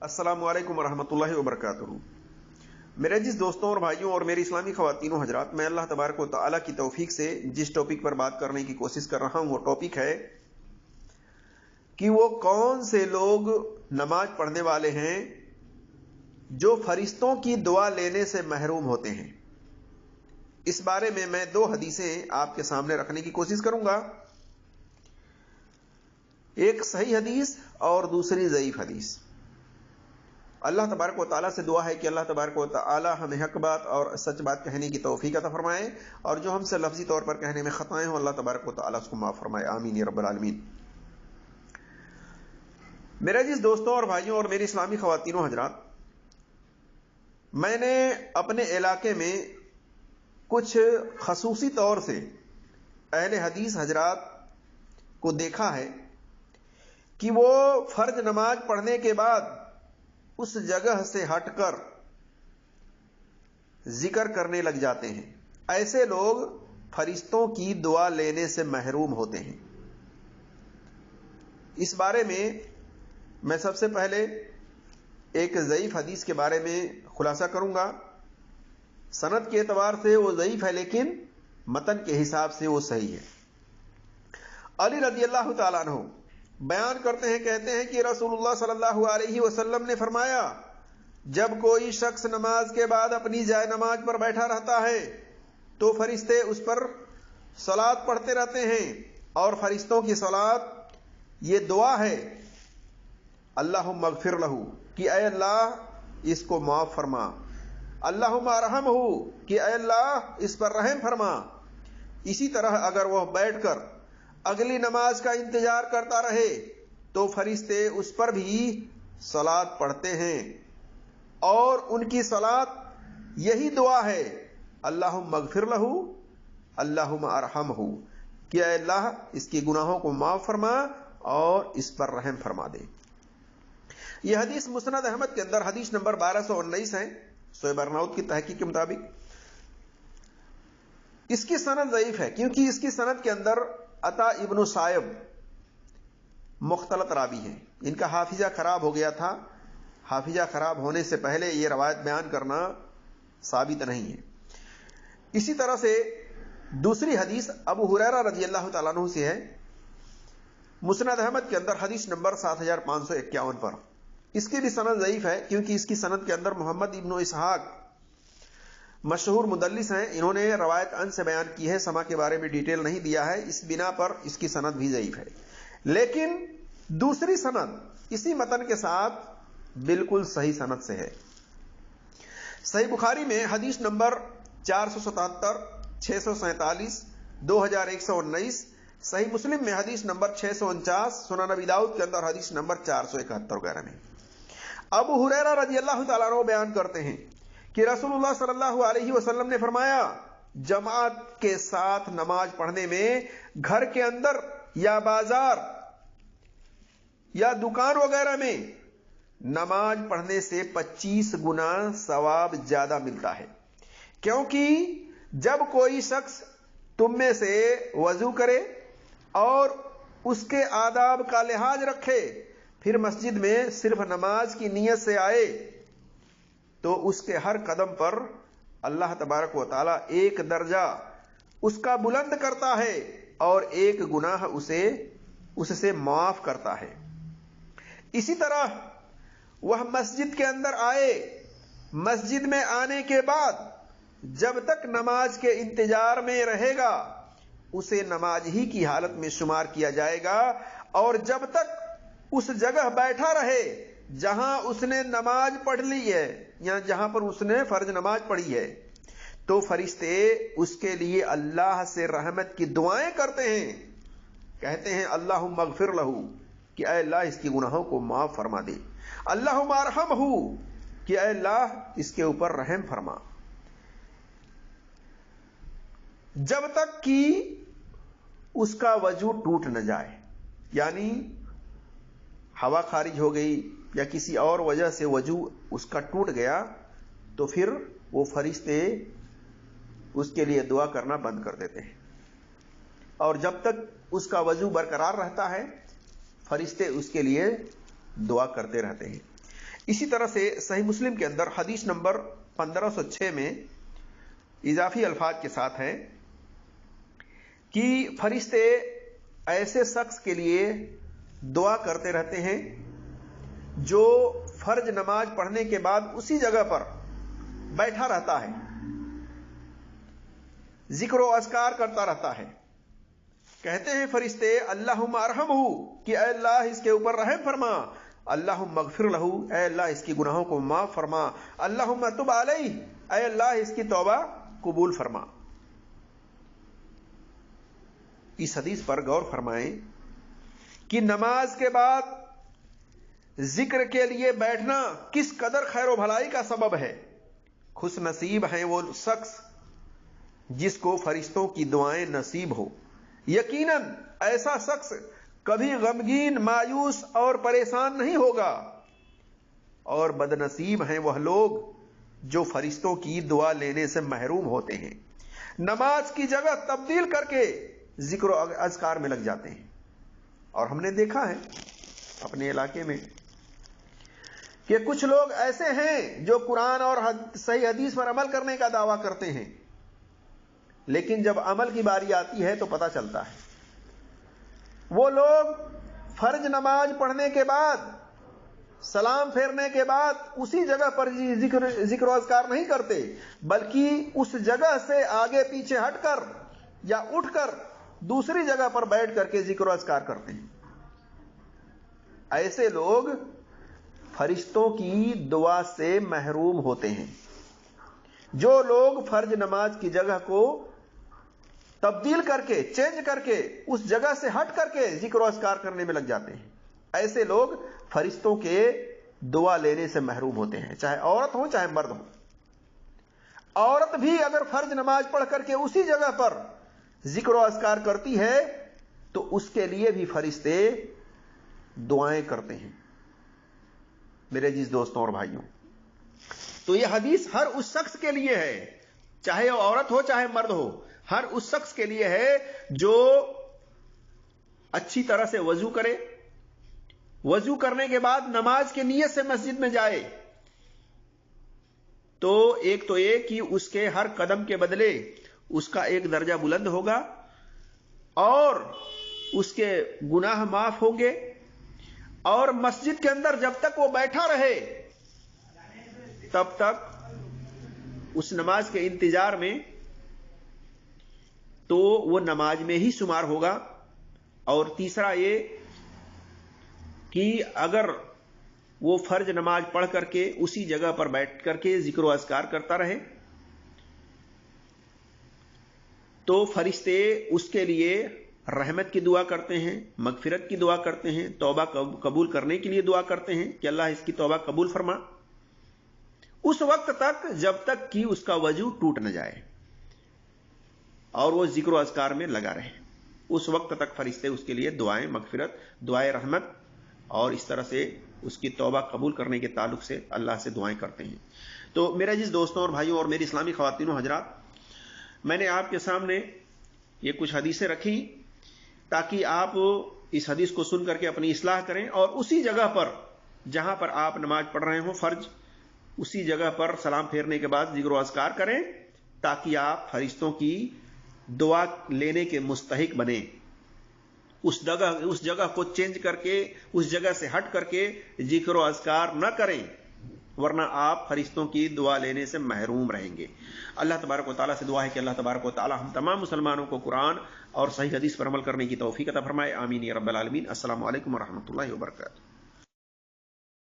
السلام علیکم ورحمۃ اللہ وبرکاتہ۔ میرے عزیز دوستوں اور بھائیوں اور میری اسلامی خواتین و حضرات، میں اللہ تبارک و تعالیٰ کی توفیق سے جس ٹاپک پر بات کرنے کی کوشش کر رہا ہوں وہ ٹاپک ہے کہ وہ کون سے لوگ نماز پڑھنے والے ہیں جو فرشتوں کی دعا لینے سے محروم ہوتے ہیں۔ اس بارے میں دو حدیثیں آپ کے سامنے رکھنے کی کوشش کروں گا، ایک صحیح حدیث اور دوسری ضعیف حدیث۔ اللہ تبارک و تعالیٰ سے دعا ہے کہ اللہ تبارک و تعالیٰ ہمیں حق بات اور سچ بات کہنے کی توفیق عطا فرمائے، اور جو ہم سے لفظی طور پر کہنے میں خطائیں ہوں اللہ تبارک و تعالیٰ اس کو معاف فرمائے، آمین یا رب العالمین۔ میرے عزیز دوستوں اور بھائیوں اور میری اسلامی خواتین و حضرات، میں نے اپنے علاقے میں کچھ خصوصی طور سے اہل حدیث حضرات کو دیکھا ہے کہ وہ فرض نماز پڑھنے کے بعد اس جگہ سے ہٹ کر ذکر کرنے لگ جاتے ہیں۔ ایسے لوگ فرشتوں کی دعا لینے سے محروم ہوتے ہیں۔ اس بارے میں سب سے پہلے ایک ضعیف حدیث کے بارے میں خلاصہ کروں گا۔ سند کے اعتبار سے وہ ضعیف ہے لیکن متن کے حساب سے وہ صحیح ہے۔ علی رضی اللہ تعالیٰ عنہ بیان کرتے ہیں، کہتے ہیں کہ رسول اللہ صلی اللہ علیہ وسلم نے فرمایا، جب کوئی شخص نماز کے بعد اپنی جائے نماز پر بیٹھا رہتا ہے تو فرشتے اس پر صلاۃ پڑھتے رہتے ہیں، اور فرشتوں کی صلاۃ یہ دعا ہے، اللہم اغفر لہ، کہ اے اللہ اس کو معاف فرما، اللہم ارحمہ، کہ اے اللہ اس پر رحم فرما۔ اسی طرح اگر وہ بیٹھ کر اگلی نماز کا انتظار کرتا رہے تو فرشتے اس پر بھی صلاۃ پڑھتے ہیں، اور ان کی صلاۃ یہی دعا ہے، اللہم اغفر لہ اللہم ارحمہ، کہ اے اللہ اس کی گناہوں کو معاف فرما اور اس پر رحم فرما دے۔ یہ حدیث مسند احمد کے اندر حدیث نمبر 1219 ہے، شعیب ارناؤت کی تحقیق کے مطابق۔ اس کی سند ضعیف ہے کیونکہ اس کی سند کے اندر عطا ابن صائب مختلط راوی ہیں، ان کا حافظہ خراب ہو گیا تھا۔ حافظہ خراب ہونے سے پہلے یہ روایت بیان کرنا ثابت نہیں ہے۔ اسی طرح سے دوسری حدیث ابو ہریرہ رضی اللہ تعالیٰ عنہ سے ہے، مسند احمد کے اندر حدیث نمبر 7551 پر۔ اس کی بھی سند ضعیف ہے کیونکہ اس کی سند کے اندر محمد ابن اسحاق مشہور مدلس ہیں، انہوں نے روایت ان سے بیان کی ہے، سما کے بارے میں ڈیٹیل نہیں دیا ہے، اس بنا پر اس کی سند بھی ضعیف ہے۔ لیکن دوسری سند اسی متن کے ساتھ بالکل صحیح سند سے ہے۔ صحیح بخاری میں حدیث نمبر 477، 647، 2119، صحیح مسلم میں حدیث نمبر 649، سنن نبی داؤد کے اندر حدیث نمبر 471 وغیرہ میں ابو ہریرہ رضی اللہ تعالیٰ عنہ بیان کرتے ہیں کہ رسول اللہ صلی اللہ علیہ وسلم نے فرمایا، جماعت کے ساتھ نماز پڑھنے میں گھر کے اندر یا بازار یا دکان وغیرہ میں نماز پڑھنے سے 25 گنا ثواب زیادہ ملتا ہے، کیونکہ جب کوئی شخص تم میں سے وضو کرے اور اس کے آداب کا لحاظ رکھے، پھر مسجد میں صرف نماز کی نیت سے آئے، تو اس کے ہر قدم پر اللہ تبارک و تعالیٰ ایک درجہ اس کا بلند کرتا ہے اور ایک گناہ اس سے معاف کرتا ہے۔ اسی طرح وہ مسجد کے اندر آئے، مسجد میں آنے کے بعد جب تک نماز کے انتظار میں رہے گا اسے نماز ہی کی حالت میں شمار کیا جائے گا، اور جب تک اس جگہ بیٹھا رہے جہاں اس نے نماز پڑھ لی ہے یا جہاں پر اس نے فرض نماز پڑھی ہے، تو فرشتے اس کے لیے اللہ سے رحمت کی دعائیں کرتے ہیں، کہتے ہیں اللہم اغفر لہ، کہ اے اللہ اس کی گناہوں کو معاف فرما دے، اللہم ارحمہ، کہ اے اللہ اس کے اوپر رحم فرما، جب تک کہ اس کا وضو ٹوٹ نہ جائے، یعنی ہوا خارج ہو گئی یا کسی اور وجہ سے وضو اس کا ٹوٹ گیا تو پھر وہ فرشتے اس کے لیے دعا کرنا بند کر دیتے ہیں، اور جب تک اس کا وضو برقرار رہتا ہے فرشتے اس کے لیے دعا کرتے رہتے ہیں۔ اسی طرح سے صحیح مسلم کے اندر حدیث نمبر 1506 میں اضافی الفاظ کے ساتھ ہے کہ فرشتے ایسے شخص کے لیے دعا کرتے رہتے ہیں جو فرض نماز پڑھنے کے بعد اسی جگہ پر بیٹھا رہتا ہے، ذکر و اذکار کرتا رہتا ہے. کہتے ہیں فرشتے اللہم ارحمہ کہ اے اللہ اس کے اوپر رحم فرما، اللہم اغفر لہ اے اللہ اس کی گناہوں کو معاف فرما، اللہم تب علیہ اے اللہ اس کی توبہ قبول فرما. اس حدیث پر غور فرمائیں کہ نماز کے بعد ذکر کے لیے بیٹھنا کس قدر خیر و بھلائی کا سبب ہے. خوش نصیب ہیں وہ شخص جس کو فرشتوں کی دعائیں نصیب ہو. یقیناً ایسا شخص کبھی غمگین، مایوس اور پریشان نہیں ہوگا. اور بد نصیب ہیں وہ لوگ جو فرشتوں کی دعا لینے سے محروم ہوتے ہیں، نماز کی جگہ تبدیل کر کے ذکر و اذکار میں لگ جاتے ہیں. اور ہم نے دیکھا ہے اپنے علاقے میں کہ کچھ لوگ ایسے ہیں جو قرآن اور صحیح حدیث پر عمل کرنے کا دعویٰ کرتے ہیں، لیکن جب عمل کی باری آتی ہے تو پتہ چلتا ہے وہ لوگ فرض نماز پڑھنے کے بعد، سلام پھیرنے کے بعد اسی جگہ پر ذکر و اذکار نہیں کرتے، بلکہ اس جگہ سے آگے پیچھے ہٹ کر یا اٹھ کر دوسری جگہ پر بیٹھ کر کے ذکر و اذکار کرتے ہیں. ایسے لوگ فرشتوں کی دعا سے محروم ہوتے ہیں. جو لوگ فرض نماز کی جگہ کو تبدیل کر کے، چینج کر کے، اس جگہ سے ہٹ کر کے ذکر و اذکار کرنے میں لگ جاتے ہیں، ایسے لوگ فرشتوں کے دعا لینے سے محروم ہوتے ہیں، چاہے عورت ہو چاہے مرد ہو. عورت بھی اگر فرض نماز پڑھ کر کے اسی جگہ پر ذکر و اذکار کرتی ہے تو اس کے لیے بھی فرشتے دعائیں کرتے ہیں. میرے عزیز دوستوں اور بھائیوں، تو یہ حدیث ہر اس شخص کے لیے ہے، چاہے وہ عورت ہو چاہے مرد ہو، ہر اس شخص کے لیے ہے جو اچھی طرح سے وضو کرے، وضو کرنے کے بعد نماز کی نیت سے مسجد میں جائے تو ایک تو یہ کہ اس کے ہر قدم کے بدلے اس کا ایک درجہ بلند ہوگا اور اس کے گناہ معاف ہوں گے. اور مسجد کے اندر جب تک وہ بیٹھا رہے تب تک اس نماز کے انتظار میں تو وہ نماز میں ہی شمار ہوگا. اور تیسرا یہ کہ اگر وہ فرض نماز پڑھ کر کے اسی جگہ پر بیٹھ کر کے ذکر و اذکار کرتا رہے تو فرشتے اس کے لیے رحمت کی دعا کرتے ہیں، مغفرت کی دعا کرتے ہیں، توبہ قبول کرنے کے لیے دعا کرتے ہیں کہ اللہ اس کی توبہ قبول فرما، اس وقت تک جب تک کہ اس کا وضو ٹوٹ نہ جائے اور وہ ذکر و اذکار میں لگا رہے. اس وقت تک فرشتے اس کے لیے دعائیں مغفرت، دعائیں رحمت اور اس طرح سے اس کی توبہ قبول کرنے کے تعلق سے اللہ سے دعائیں کرتے ہیں. تو میرے عزیز دوستوں اور بھائیوں اور میری اسلامی خواتین و حضرات، میں نے آپ کے سامنے یہ کچھ حدیثیں رکھی تاکہ آپ اس حدیث کو سن کر کے اپنی اصلاح کریں اور اسی جگہ پر جہاں پر آپ نماز پڑھ رہے ہوں فرض، اسی جگہ پر سلام پھیرنے کے بعد ذکر و اذکار کریں تاکہ آپ فرشتوں کی دعا لینے کے مستحق بنیں. اس جگہ کو چینج کر کے، اس جگہ سے ہٹ کر کے ذکر و اذکار نہ کریں ورنہ آپ فرشتوں کی دعا لینے سے محروم رہیں گے. اللہ تبارک و تعالیٰ سے دعا ہے کہ اللہ تبارک و تعالیٰ ہم تمام مسلمانوں کو قرآن اور صحیح حدیث پر عمل کرنے کی توفیق عطا فرمائے. آمین یا رب العالمین. السلام علیکم ورحمۃ اللہ وبرکاتہ.